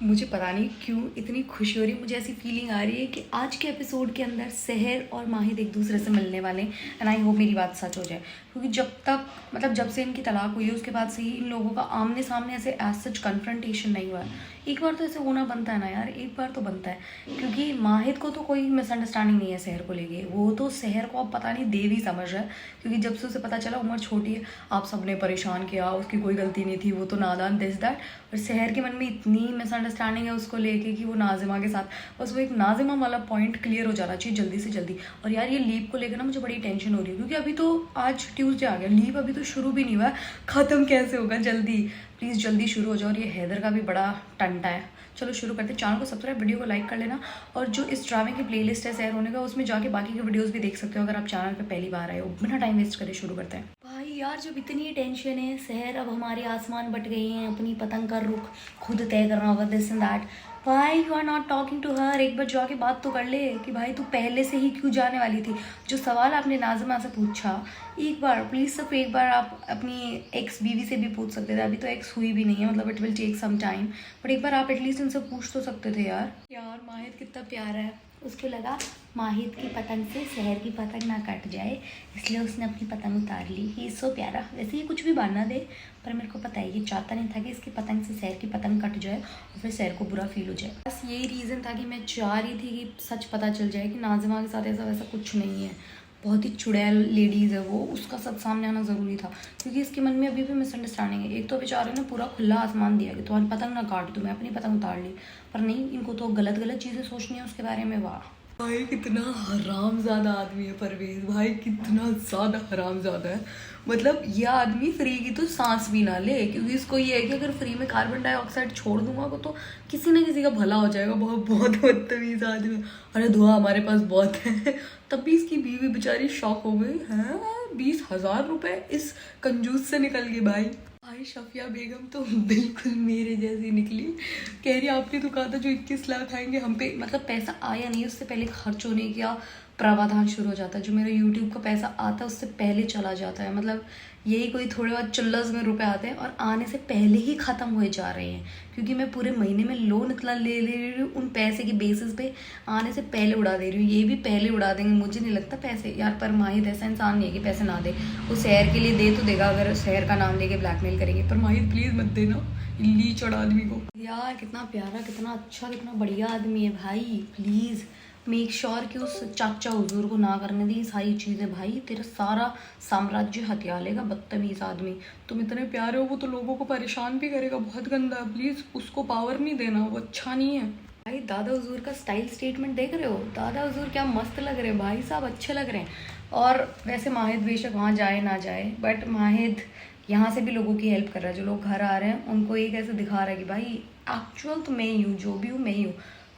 मुझे पता नहीं क्यों इतनी खुशी हो रही है, मुझे ऐसी फीलिंग आ रही है कि आज के एपिसोड के अंदर सहर और माहिद एक दूसरे से मिलने वाले हैं। एंड आई होप मेरी बात सच हो जाए, क्योंकि जब तक जब से इनकी तलाक हुई है उसके बाद से ही इन लोगों का आमने सामने ऐसे एज सच कन्फ्रंटेशन नहीं हुआ है। एक बार तो ऐसे होना बनता है ना यार, एक बार तो बनता है, क्योंकि माहिद को तो कोई मिसअंडरस्टैंडिंग नहीं है सहर को लेके। वो तो सहर को अब पता नहीं देवी समझ रहा है, क्योंकि जब से उसे पता चला उम्र छोटी है, आप सबने परेशान किया, उसकी कोई गलती नहीं थी, वो तो नादान दिस दैट। और सहर के मन में इतनी मिसअंडरस्टैंडिंग है उसको लेके कि वो नाजिमा के साथ, बस वो एक नाजिमा वाला पॉइंट क्लियर हो जाना चाहिए जल्दी से जल्दी। और यार ये लीव को लेकर ना मुझे बड़ी टेंशन हो रही है, क्योंकि अभी तो आज ट्यूसडे आ गया, लीव अभी तो शुरू भी नहीं हुआ है, ख़त्म कैसे होगा जल्दी। प्लीज़ जल्दी शुरू हो जाओ। और ये हैदर का भी बड़ा टंटा है। चलो शुरू करते हैं। चैनल को सब्सक्राइब, वीडियो को लाइक कर लेना। और जो इस ड्रामे की प्लेलिस्ट है सहर होने का, उसमें जाके बाकी के वीडियोस भी देख सकते हो अगर आप चैनल पे पहली बार आए हो। बिना टाइम वेस्ट करे शुरू करते हैं। भाई यार जब इतनी टेंशन है, सहर अब हमारे आसमान बट गए हैं, अपनी पतंग का रुख खुद तय करना होगा, दिस एंड दैट। भाई you are not talking to her. एक बार जाके बात तो कर ले कि भाई तू पहले से ही क्यों जाने वाली थी। जो सवाल आपने नाज़िमा से पूछा, एक बार प्लीज़, सिर्फ एक बार आप अपनी एक्स बीवी से भी पूछ सकते थे। अभी तो एक्स हुई भी नहीं है, मतलब it will take some time, but एक बार आप एटलीस्ट उनसे पूछ तो सकते थे यार। यार माहिद कितना प्यारा है, उसको लगा माहिद की पतंग से सहर की पतंग ना कट जाए, इसलिए उसने अपनी पतंग उतार ली। ही सो प्यारा। वैसे ये कुछ भी बनना दे, पर मेरे को पता है ये चाहता नहीं था कि इसकी पतंग से सहर की पतंग कट जाए और फिर सहर को बुरा फील हो जाए। बस यही रीज़न था कि मैं चाह रही थी कि सच पता चल जाए कि नाज़िमा के साथ ऐसा वैसा कुछ नहीं है। बहुत ही चुड़ैल लेडीज़ है वो, उसका सच सामने आना ज़रूरी था, क्योंकि इसके मन में अभी भी मिसअंडरस्टैंडिंग है। एक तो बेचारे ने पूरा खुला आसमान दिया कि तुम्हारी पतंग ना काट दूँ, मैं अपनी पतंग उतार ली, पर नहीं, इनको तो गलत गलत चीज़ें सोचनी है उसके बारे में। वाह भाई कितना हरामज़ादा आदमी है परवेज़, भाई कितना ज़्यादा हरामज़ादा है। मतलब यह आदमी फ्री की तो सांस भी ना ले, क्योंकि इसको ये है कि अगर फ्री में कार्बन डाइऑक्साइड छोड़ दूंगा तो किसी न किसी का भला हो जाएगा। बहुत बहुत बदतमीज़ आदमी। अरे धुआं हमारे पास बहुत है। तब भी इसकी बीवी बेचारी शॉक हो गई है। 20,000 रुपये इस कंजूस से निकल गए भाई। भाई शफिया बेगम तो बिल्कुल मेरे जैसी निकली। कह रही आपने तो कहा था जो 21 लाख आएंगे हम पे, मतलब पैसा आया नहीं, उससे पहले खर्च होने का प्रावधान शुरू हो जाता है। जो मेरा यूट्यूब का पैसा आता है उससे पहले चला जाता है। मतलब यही कोई थोड़े बहुत चुल्लस में रुपए आते हैं और आने से पहले ही ख़त्म हुए जा रहे हैं, क्योंकि मैं पूरे महीने में लोन इतना ले रही हूँ उन पैसे के बेसिस पे, आने से पहले उड़ा दे रही हूँ। ये भी पहले उड़ा देंगे, मुझे नहीं लगता पैसे यार। पर माहिद ऐसा इंसान नहीं है कि पैसे ना दे। वो शहर के लिए दे तो देगा अगर शहर का नाम लेके ब्लैकमेल करेंगे, पर माहिद प्लीज़ मत देना लीचड़ आदमी को। यार कितना प्यारा, कितना अच्छा, कितना बढ़िया आदमी है भाई। प्लीज़ मेक श्योर कि उस चाचा हुजूर को ना करने दी सारी चीज़ें। भाई तेरा सारा साम्राज्य हथिया लेगा बदतमीज़ आदमी। तुम इतने प्यारे हो, वो तो लोगों को परेशान भी करेगा, बहुत गंदा है। प्लीज़ उसको पावर नहीं देना, वो अच्छा नहीं है। भाई दादा हुजूर का स्टाइल स्टेटमेंट देख रहे हो, दादा हुजूर क्या मस्त लग रहे हैं भाई साहब, अच्छे लग रहे हैं। और वैसे माहिद बेशक वहाँ जाए ना जाए, बट माहिद यहाँ से भी लोगों की हेल्प कर रहा है। जो लोग घर आ रहे हैं उनको एक ऐसे दिखा रहा है कि भाई एक्चुअल तो मैं ही हूँ, जो भी हूँ मैं ही हूँ।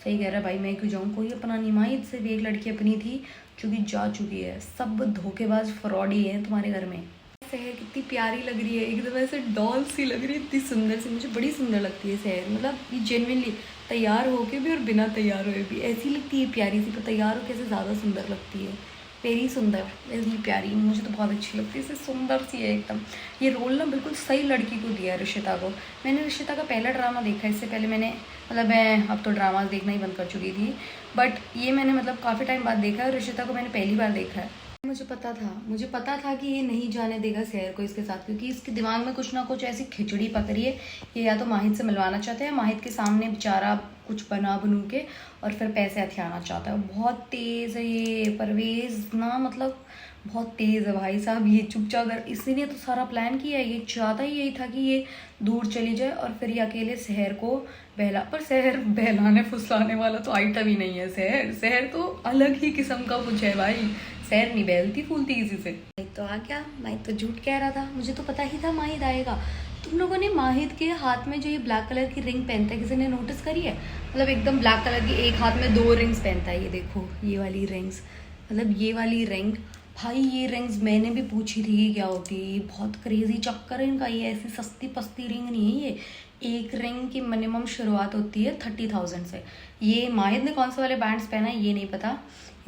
सही कह रहा है भाई, मैं क्यों जाऊँ, कोई अपना नहीं। माहिद से भी एक लड़की अपनी थी जो कि जा चुकी है। सब धोखेबाज फ्रॉडी है तुम्हारे घर में। सहर कितनी प्यारी लग रही है, एकदम ऐसे डॉल सी लग रही है, इतनी सुंदर सी, मुझे बड़ी सुंदर लगती है सहर। मतलब ये जेन्युइनली तैयार होके भी और बिना तैयार हुए भी ऐसी लगती है प्यारी सी, पर तैयार होकर ऐसे ज़्यादा सुंदर लगती है। वेरी सुंदर, वेरी प्यारी, मुझे तो बहुत अच्छी लगती है, इसे सुंदर सी है एकदम। ये रोल ना बिल्कुल सही लड़की को दिया है, रिशिता को। मैंने रिशिता का पहला ड्रामा देखा, इससे पहले मैंने मैं अब तो ड्रामास देखना ही बंद कर चुकी थी, बट ये मैंने काफ़ी टाइम बाद देखा है। रिशिता को मैंने पहली बार देखा है। मुझे पता था कि ये नहीं जाने देगा सहर को इसके साथ, क्योंकि इसके दिमाग में कुछ ना कुछ ऐसी खिचड़ी पक रही है। ये या तो माहिद से मिलवाना चाहते हैं, माहिद के सामने बेचारा कुछ बना बनू के, और फिर पैसे हथियाना चाहता है। बहुत तेज़ है ये परवेज़ ना, मतलब बहुत तेज़ है भाई साहब। ये चुपचाप कर, इसीलिए तो सारा प्लान किया है। ये चाहता ही यही था कि ये दूर चली जाए और फिर ये अकेले शहर को बहला, पर शहर बहलाने फुसलाने वाला तो आइटम ही नहीं है। शहर तो अलग ही किस्म का कुछ है भाई। शहर नहीं बहलती फूलती किसी से। माहिद तो आ गया, माहिद तो झूठ कह रहा था, मुझे तो पता ही था माहिद आएगा। तुम लोगों ने माहिद के हाथ में जो ये ब्लैक कलर की रिंग पहनता है, किसी ने नोटिस करी है? मतलब एकदम ब्लैक कलर की, एक हाथ में 2 रिंग्स पहनता है। ये देखो ये वाली रिंग्स, मतलब ये वाली रिंग। भाई ये रिंग्स मैंने भी पूछी थी कि क्या होती है, बहुत क्रेजी चक्कर है इनका। ये ऐसी सस्ती पस्ती रिंग नहीं है। ये एक रिंग की मिनिमम शुरुआत होती है 30,000 से। ये माहिद ने कौन से वाले बैंड्स पहना है ये नहीं पता।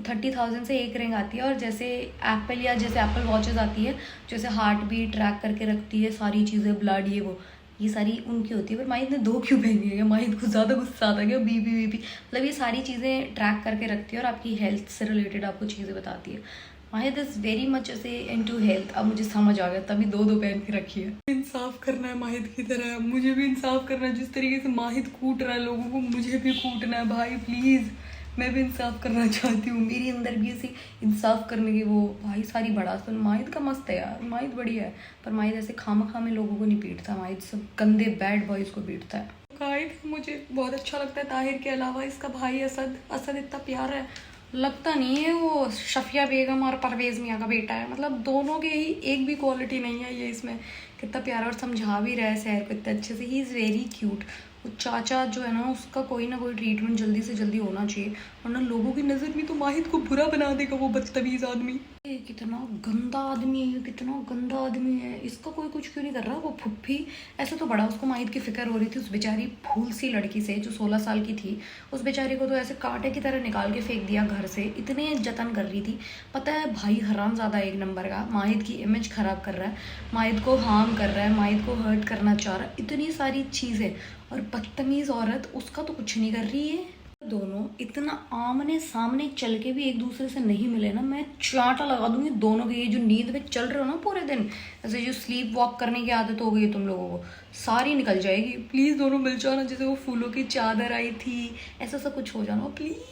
30,000 से एक रिंग आती है। और जैसे एप्पल वॉचेस आती है, जैसे हार्ट बीट ट्रैक करके रखती है सारी चीज़ें, ब्लड, ये वो, ये सारी उनकी होती है। पर माहिद ने 2 क्यों पहनी है? माहिद को ज़्यादा गुस्सा आता है क्या? बीपी मतलब ये सारी चीज़ें ट्रैक करके रखती है और आपकी हेल्थ से रिलेटेड आपको चीज़ें बताती है। माहिद इज़ वेरी मच ऐसे इनटू हेल्थ। अब मुझे समझ आ गया, तभी 2 पहन के रखी है। इंसाफ करना है माहिद की तरह, मुझे भी इंसाफ करना है। जिस तरीके से माहिद कूट रहा है लोगों को, मुझे भी कूटना है भाई प्लीज़। मैं भी इंसाफ करना चाहती हूँ, मेरी अंदर भी ऐसी इंसाफ करने की वो भाई सारी बड़ा सुन। माहिद का मस्त है यार, माहिद बढ़िया है। पर माहिद ऐसे खामा में लोगों को नहीं पीटता, माहिद सब गंदे बैड बॉयज़ को पीटता है। गाइड मुझे बहुत अच्छा लगता है ताहिर के अलावा इसका भाई असद। असद इतना प्यारा है, लगता नहीं है वो शफिया बेगम और परवेज़ मियाँ का बेटा है। मतलब दोनों के ही एक भी क्वालिटी नहीं है ये इसमें। कितना प्यारा और समझा भी रहा है सहर को इतने अच्छे से। He is very cute. वो चाचा जो है ना, उसका कोई ना कोई ट्रीटमेंट जल्दी से जल्दी होना चाहिए, वरना लोगों की नज़र में तो माहिद को बुरा बना देगा वो बदतमीज़ आदमी। ये कितना गंदा आदमी है, कितना गंदा आदमी है। इसका कोई कुछ क्यों नहीं कर रहा? वो फुप्पी ऐसे तो बड़ा उसको माहिद की फिक्र हो रही थी उस बेचारी फूल सी लड़की से जो 16 साल की थी। उस बेचारी को तो ऐसे कांटे की तरह निकाल के फेंक दिया घर से, इतने जतन कर रही थी। पता है भाई हरामज़ादा एक नंबर का, माहिद की इमेज ख़राब कर रहा है, माहिद को हार्म कर रहा है, माहिद को हर्ट करना चाह रहा है, इतनी सारी चीज़ें। और बदतमीज़ औरत उसका तो कुछ नहीं कर रही है। दोनों इतना आमने सामने चल के भी एक दूसरे से नहीं मिले ना, मैं चांटा लगा दूंगी दोनों के। ये जो नींद में चल रहे हो ना पूरे दिन, ऐसे जो स्लीप वॉक करने की आदत हो गई है तुम लोगों को, सारी निकल जाएगी। प्लीज़ दोनों मिल जाओ ना, जैसे वो फूलों की चादर आई थी ऐसा सब कुछ हो जाना प्लीज़।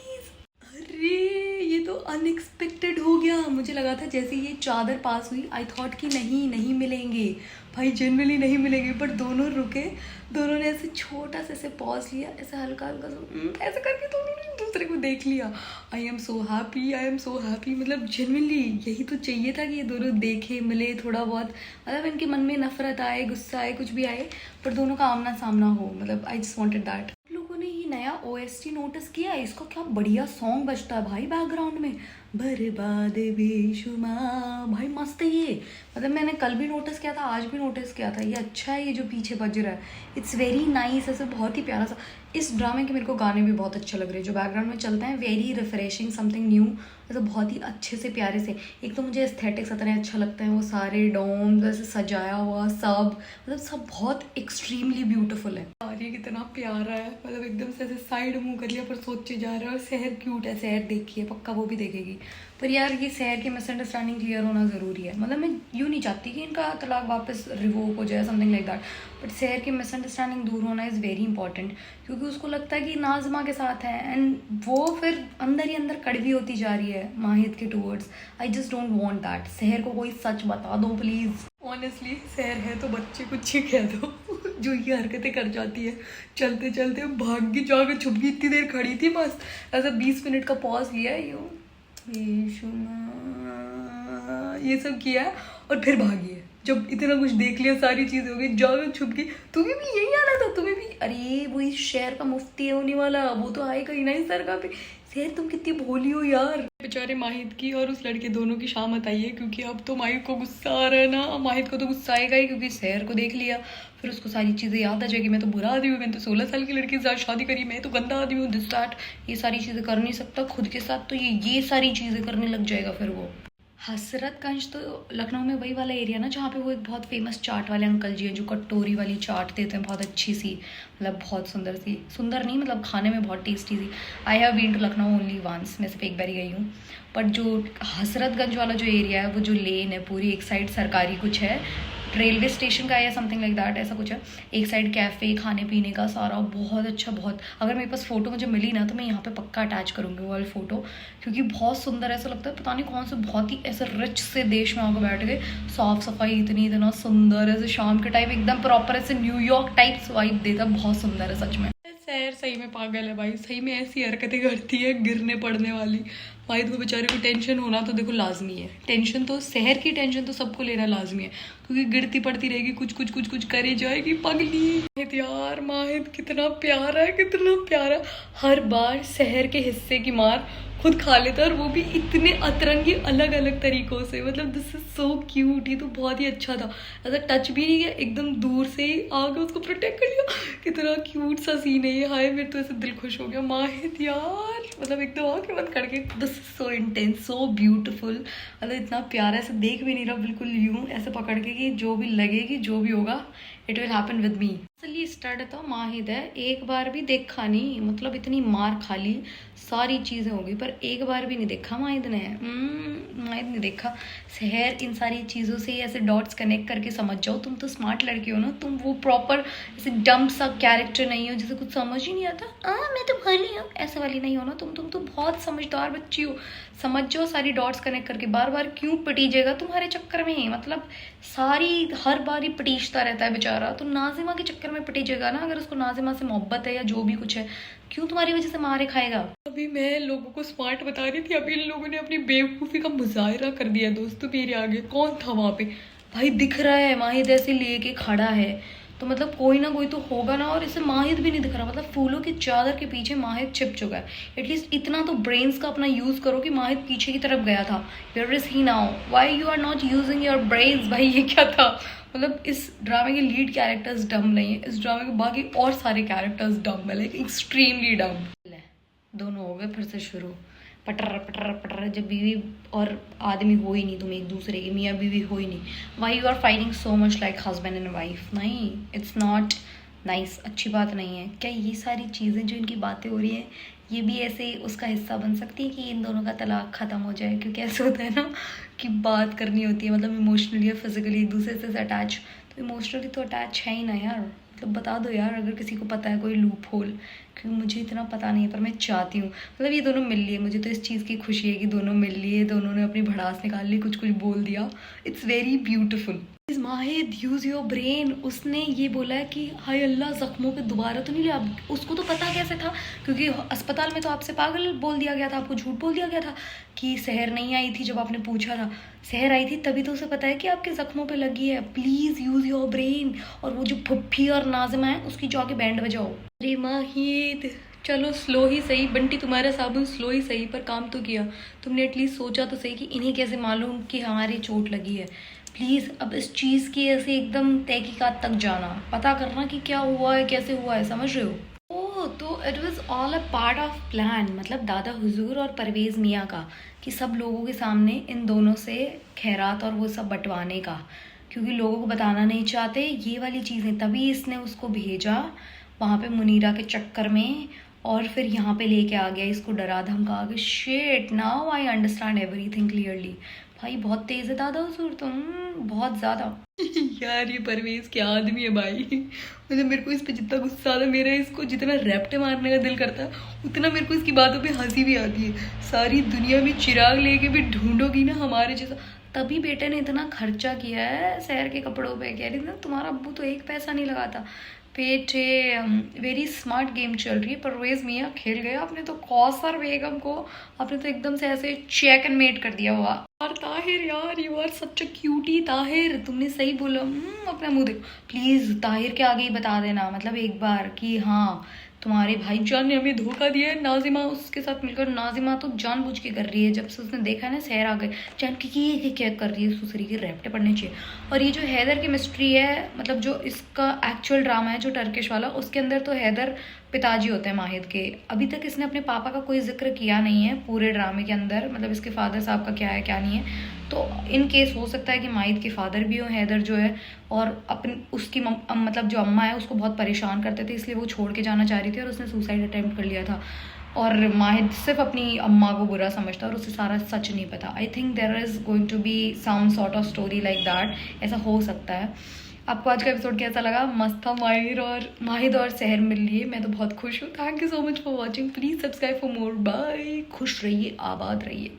अरे ये तो अनएक्सपेक्टेड हो गया। मुझे लगा था जैसे ये चादर पास हुई, आई थॉट कि नहीं मिलेंगे भाई, जनरली नहीं मिलेंगे। बट दोनों रुके, दोनों ने ऐसे छोटा सा ऐसे पॉज लिया, ऐसे हल्का हल्का ऐसे करके दोनों ने दूसरे को देख लिया। I am so happy. मतलब जेन्युइनली यही तो चाहिए था कि ये दोनों देखे, मिले थोड़ा बहुत। मतलब इनके मन में नफरत आए, गुस्सा आए, कुछ भी आए, पर दोनों का आमना सामना हो। मतलब आई जस्ट वॉन्टेड दैट। लोगों ने ये नया OST नोटिस किया है? इसका क्या बढ़िया सॉन्ग बजता है भाई बैकग्राउंड में, बर्बाद बेशुमार। भाई मस्त है ये। मतलब मैंने कल भी नोटिस किया था, आज भी नोटिस किया था। ये अच्छा है ये जो पीछे बज रहा है, इट्स वेरी नाइस। ऐसे बहुत ही प्यारा सा। इस ड्रामे के मेरे को गाने भी बहुत अच्छे लग रहे हैं जो बैकग्राउंड में चलते हैं। वेरी रिफ्रेशिंग, समथिंग न्यू, ऐसे बहुत ही अच्छे से प्यारे से। एक तो मुझे एस्थेटिक्स इतने अच्छा लगता है, वो सारे डोम्स ऐसे सजाया हुआ सब, मतलब सब बहुत एक्सट्रीमली ब्यूटीफुल है। और ये कितना प्यारा है, मतलब एकदम से ऐसे साइड मुंह कर लिया पर सोचे जा रहा है। और सहर क्यूट है, सहर देखिए पक्का वो भी देखेगी। पर यार ये सहर की मिसअंडरस्टैंडिंग क्लियर होना ज़रूरी है। मतलब मैं यूँ नहीं चाहती कि इनका तलाक वापस रिवोक हो जाए, समथिंग लाइक दैट, बट सहर की मिसअंडरस्टैंडिंग दूर होना इज़ वेरी इंपॉर्टेंट। क्योंकि उसको लगता है कि नाज़िमा के साथ है, एंड वो फिर अंदर ही अंदर कड़वी होती जा रही है माहिद के towards. I just don't want that. सहर को कोई सच बता दो प्लीज़। ऑनेस्टली सहर है तो बच्चे कुछ ही कह दो जो ये हरकतें कर जाती है। चलते चलते भाग के जाकर छुप गई, इतनी देर खड़ी थी बस, ऐसा 20 मिनट का पॉज लिया है, ये सब किया और फिर भागी है। जब इतना कुछ देख लिया, सारी चीज़ हो गई, जाकर छुप गई। तुम्हें भी यही आना था, तुम्हें भी। अरे वो इस शहर का मुफ्ती है होने वाला, वो तो आएगा ही नहीं सर का पे। सहर तुम कितनी भोली हो यार। बेचारे माहिद की और उस लड़के दोनों की शामत आई है, क्योंकि अब तो माहिद को गुस्सा आ रहा है ना। माहिद को तो गुस्सा आएगा ही, क्योंकि सहर को देख लिया, फिर उसको सारी चीज़ें याद आ जाएगी। मैं तो बुरा आदमी हूँ, मैंने तो 16 साल की लड़की के साथ शादी करी, मैं तो गंदा आदमी हूँ, दिस दैट। ये सारी चीज़ें कर नहीं सकता खुद के साथ, तो ये सारी चीज़ें करने लग जाएगा फिर वो। हसरतगंज तो लखनऊ में वही वाला एरिया ना जहाँ पे वो एक बहुत फेमस चाट वाले अंकल जी हैं जो कटोरी वाली चाट देते हैं, बहुत अच्छी सी, मतलब बहुत सुंदर सी। सुंदर नहीं, मतलब खाने में बहुत टेस्टी सी। I have been to Lucknow only once, मैं सिर्फ एक बार ही गई हूँ। बट जो हसरतगंज वाला जो एरिया है, वो जो लेन है पूरी, एक साइड सरकारी कुछ है, रेलवे स्टेशन का या समथिंग लाइक दैट ऐसा कुछ है, एक साइड कैफ़े, खाने पीने का सारा बहुत अच्छा। बहुत, अगर मेरे पास फ़ोटो मुझे मिली ना तो मैं यहाँ पे पक्का अटैच करूँगी वो वाली फ़ोटो, क्योंकि बहुत सुंदर ऐसा लगता है। पता नहीं कौन से बहुत ही ऐसे रिच से देश में आकर बैठ गए, साफ़ सफाई इतनी, इतना सुंदर, ऐसे शाम के टाइम एकदम प्रॉपर ऐसे न्यूयॉर्क टाइप्स वाइब देता, बहुत सुंदर है सच में। सहर सही में पागल है भाई, सही में ऐसी हरकतें करती है गिरने पड़ने वाली। माहिद को बेचारे को टेंशन होना तो देखो लाजमी है, टेंशन तो सहर की टेंशन तो सबको लेना लाजमी है, क्योंकि गिरती पड़ती रहेगी, कुछ करे जाएगी पगली। माहिद यार, माहिद कितना प्यारा है, कितना प्यारा। हर बार सहर के हिस्से की मार खुद खा लेता है, और वो भी इतने अतरंगी अलग अलग तरीकों से। मतलब दिस इज सो क्यूट। ये तो बहुत ही अच्छा था, ऐसा टच भी नहीं किया, एकदम दूर से ही आगे उसको प्रोटेक्ट कर लिया। कितना क्यूट सा सीन है ये। हाय, मेरे तो ऐसे दिल खुश हो गया। माहिद यार, मतलब एकदम आके मत करके, this is so intense, so beautiful. मतलब इतना प्यारा, ऐसे देख भी नहीं रहा बिल्कुल यूं ऐसे पकड़ के कि जो भी लगेगी, जो भी होगा it will happen with me. असली स्टार्ट तो माहिद है, एक बार भी देखा नहीं, मतलब इतनी मार खा ली, सारी चीज़ें हो गई, पर एक बार भी नहीं देखा माहिद ने। माहिद ने देखा। सहर इन सारी चीज़ों से ऐसे डॉट्स कनेक्ट करके समझ जाओ, तुम तो स्मार्ट लड़की हो ना, तुम वो प्रॉपर ऐसे डम्प सा कैरेक्टर नहीं हो जिसे कुछ समझ ही नहीं आता, मैं तो भली हूँ, ऐसे वाली नहीं हो ना तुम तो बहुत समझदार बच्ची हो। समझ जाओ सारी डॉट्स कनेक्ट करके। बार बार क्यों पटीजेगा तुम्हारे चक्कर में, मतलब सारी हर बार ही पटीजता रहता है बेचारा, तो नाजिमा के चक्कर में पटीजेगा ना, अगर उसको नाजिमा से मोहब्बत है या जो भी कुछ है, क्यों तुम्हारी वजह से मारे खाएगा। अभी मैं लोगों को स्मार्ट बता रही थी, अभी इन लोगों ने अपनी बेवकूफ़ी का मुजाहरा कर दिया दोस्तों मेरे आगे। कौन था वहाँ पे भाई, दिख रहा है माहिद ऐसे लेके खड़ा है, तो मतलब कोई ना कोई तो होगा ना, और इसे माहिद भी नहीं दिख रहा, मतलब फूलों की चादर के पीछे माहिद छिप चुका है। एटलीस्ट इतना तो ब्रेन्स का अपना यूज़ करो कि माहिद पीछे की तरफ गया था। Where is he now, why you are not using your brains. भाई ये क्या था, मतलब इस ड्रामे के लीड कैरेक्टर्स डम नहीं है, इस ड्रामे के बाकी और सारे कैरेक्टर्स डम है, लाइक एक्सट्रीमली डम। दोनों हो गए फिर से शुरू, पटर पटर पटर, जब बीवी और आदमी हो ही नहीं, तुम एक दूसरे के मियाँ बीवी हो ही नहीं, why you are fighting so much like husband and wife. नहीं, इट्स नॉट नाइस, अच्छी बात नहीं है। क्या ये सारी चीज़ें जो इनकी बातें हो रही हैं, ये भी ऐसे उसका हिस्सा बन सकती है कि इन दोनों का तलाक ख़त्म हो जाए, क्योंकि ऐसा होता है ना कि बात करनी होती है, मतलब इमोशनली या फिजिकली एक दूसरे से अटैच, तो इमोशनली तो अटैच है ही ना यार, मतलब बता दो यार अगर किसी को पता है कोई लूप होल, क्योंकि मुझे इतना पता नहीं है, पर मैं चाहती हूँ, मतलब ये दोनों मिल लिए, मुझे तो इस चीज़ की खुशी है कि दोनों मिल लिए, दोनों ने अपनी भड़ास निकाल ली, कुछ कुछ बोल दिया, it's very beautiful. माहिद use your brain, उसने ये बोला है कि हाय अल्लाह जख्मों पे दोबारा तो नहीं लिया, उसको तो पता कैसे था, क्योंकि अस्पताल में तो आपसे पागल बोल दिया गया था, आपको झूठ बोल दिया गया था कि सहर नहीं आई थी, जब आपने पूछा था सहर आई थी तभी तो उसे पता है कि आपके जख्मों पे लगी है। प्लीज़ यूज़ योर ब्रेन, और वो जो फुफ्फी और नाज़िमा है उसकी जाके बैंड बजाओ। अरे माहिद चलो स्लो ही सही, बंटी तुम्हारा साबुन स्लो ही सही, पर काम तो किया तुमने, एटलीस्ट सोचा तो सही कि इन्हें कैसे मालूम कि हमारी चोट लगी है। प्लीज़ अब इस चीज़ की ऐसे एकदम तहकीकात तक जाना, पता करना कि क्या हुआ है, कैसे हुआ है, समझ रहे हो। ओह, तो it was all a part of plan, मतलब दादा हुजूर और परवेज़ मियाँ का, कि सब लोगों के सामने इन दोनों से खैरात और वो सब बंटवाने का, क्योंकि लोगों को बताना नहीं चाहते ये वाली चीज़ें, तभी इसने उसको भेजा वहाँ पे मुनीरा के चक्कर में, और फिर यहाँ पे लेके आ गया इसको डरा धमका के। Shit, now I understand everything clearly. भाई बहुत तेज है दादा हुजूर तुम, बहुत ज़्यादा। यार ये परवेज़ क्या आदमी है भाई, मतलब मेरे को इस पे जितना गुस्सा आता है, मेरा इसको जितना रैप्टे मारने का दिल करता है, उतना मेरे को इसकी बातों पे हंसी भी आती है। सारी दुनिया में चिराग लेके भी ढूंढोगी ना हमारे जैसा, तभी बेटे ने इतना खर्चा किया है शहर के कपड़ों पे। कह रही थी ना तुम्हारा अब्बू तो एक पैसा नहीं लगाता। बेटे वेरी स्मार्ट गेम चल रही है, परवेज़ मियाँ खेल गए, आपने तो कौसर बेगम को आपने तो एकदम से ऐसे चेक एंड मेट कर दिया हुआ। और ताहिर यार you are such a cutie, Tahir तुमने सही बोला। अपना मुंह देखो प्लीज़, ताहिर के आगे ही बता देना, मतलब एक बार कि हाँ तुम्हारे भाईजान ने हमें धोखा दिया है। नाजिमा उसके साथ मिलकर, नाजिमा तो जानबूझ के कर रही है, जब से उसने देखा है ना सहर आ गए, जान के ये क्या कर रही है, सुसरी के रैप्टे पड़ने चाहिए। और ये जो हैदर की मिस्ट्री है, मतलब जो इसका एक्चुअल ड्रामा है जो टर्किश वाला, उसके अंदर तो हैदर पिताजी होते हैं माहिद के। अभी तक इसने अपने पापा का कोई जिक्र किया नहीं है पूरे ड्रामे के अंदर, मतलब इसके फादर साहब का क्या है क्या नहीं है, तो इन केस हो सकता है कि माहिद के फादर भी हो हैदर जो है, और अपनी उसकी मतलब जो अम्मा है उसको बहुत परेशान करते थे, इसलिए वो छोड़ के जाना चाह रही थी और उसने सुसाइड अटेम्प्ट कर लिया था, और माहिद सिर्फ अपनी अम्मा को बुरा समझता और उसे सारा सच नहीं पता। I think there is going to be some sort of story like that, ऐसा हो सकता है। आपको आज का एपिसोड कैसा लगा? मस्त था, माहिद और सहर मिल लिए, मैं तो बहुत खुश हूँ। Thank you so much for watching, please subscribe for more. Bye, खुश रहिए, आबाद रहिए।